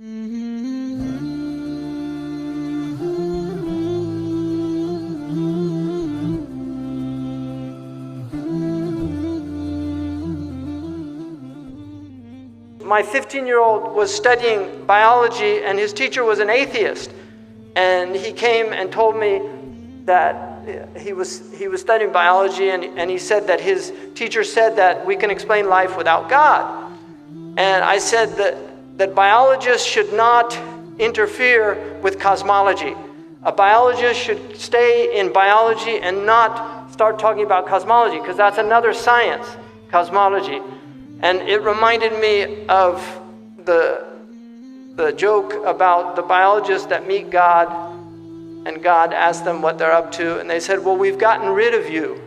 My 15-year-old was studying biology and his teacher was an atheist. And he came and told me that he was studying biology and he said that his teacher said that we can explain life without God. And I said that biologists should not interfere with cosmology. A biologist should stay in biology and not start talking about cosmology, because that's another science, cosmology. And it reminded me of the joke about the biologists that meet God, and God asked them what they're up to, and they said, well, we've gotten rid of you.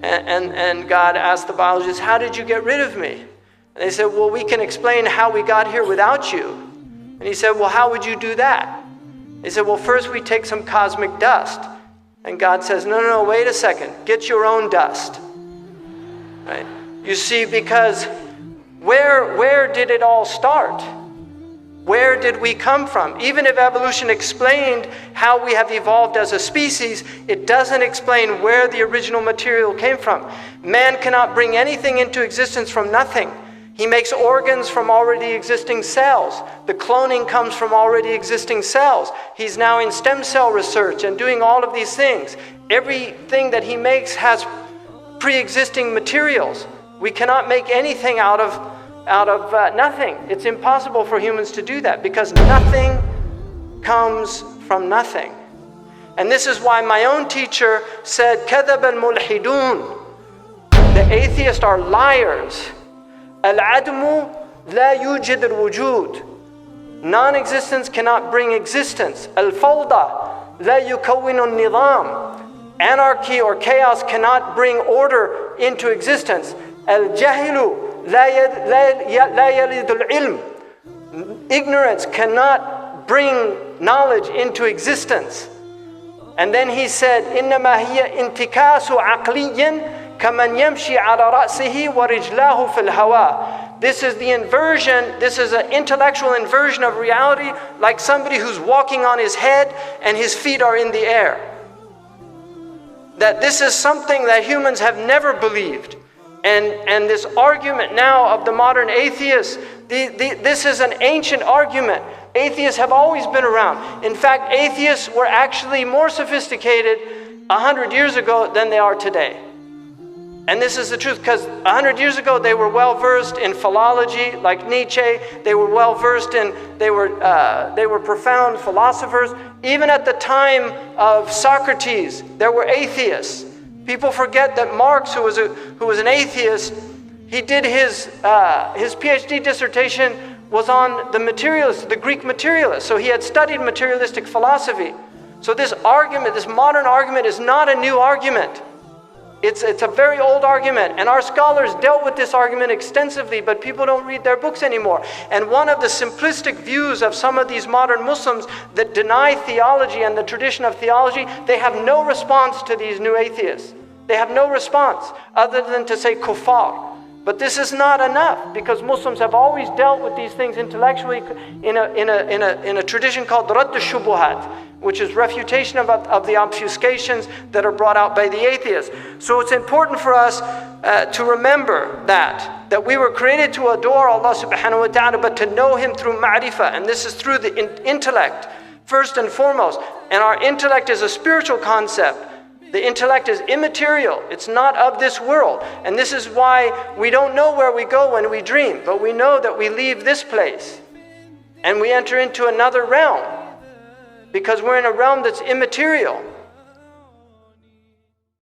And God asked the biologists, how did you get rid of me? And they said, well, we can explain how we got here without you. And he said, well, how would you do that? They said, well, first we take some cosmic dust. And God says, no, wait a second, get your own dust. Right? You see, because where did it all start? Where did we come from? Even if evolution explained how we have evolved as a species, it doesn't explain where the original material came from. Man cannot bring anything into existence from nothing. He makes organs from already existing cells. The cloning comes from already existing cells. He's now in stem cell research and doing all of these things. Everything that he makes has pre-existing materials. We cannot make anything out of nothing. It's impossible for humans to do that, because nothing comes from nothing. And this is why my own teacher said, كَذَبَ الْمُلْحِدُونَ. The atheists are liars. الْعَدْمُ لَا يُوجِدُ الْوُجُودِ. Non-existence cannot bring existence. الْفَوْضَى لَا يُكَوِّنُ النِّظَامِ. Anarchy or chaos cannot bring order into existence. الْجَهِلُ لَا يَلِدُ الْعِلْمِ. Ignorance cannot bring knowledge into existence. And then he said, إِنَّمَا هِيَ انْتِكَاسُ عَقْلِيٍّ كَمَنْ يَمْشِي عَلَى رَأْسِهِ وَرِجْلَاهُ فِي الْهَوَىٰ. This is the inversion, this is an intellectual inversion of reality, like somebody who's walking on his head and his feet are in the air. That this is something that humans have never believed. And this argument now of the modern atheists, this is an ancient argument. Atheists have always been around. In fact, atheists were actually more sophisticated 100 years ago than they are today. And this is the truth, because 100 years ago they were well versed in philology, like Nietzsche. They were well versed in, they were profound philosophers. Even at the time of Socrates, there were atheists. People forget that Marx, who was an atheist, he did his PhD dissertation was on the materialists, the Greek materialists. So he had studied materialistic philosophy. So this argument, this modern argument, is not a new argument. It's a very old argument, and our scholars dealt with this argument extensively, but people don't read their books anymore. And one of the simplistic views of some of these modern Muslims that deny theology and the tradition of theology, they have no response to these new atheists. They have no response other than to say kuffar. But this is not enough, because Muslims have always dealt with these things intellectually in a tradition called Radd al-Shubuhat, which is refutation of the obfuscations that are brought out by the atheists. So it's important for us to remember that we were created to adore Allah subhanahu wa ta'ala, but to know Him through ma'rifah, and this is through the intellect, first and foremost. And our intellect is a spiritual concept. The intellect is immaterial. It's not of this world. And this is why we don't know where we go when we dream, but we know that we leave this place and we enter into another realm, because we're in a realm that's immaterial.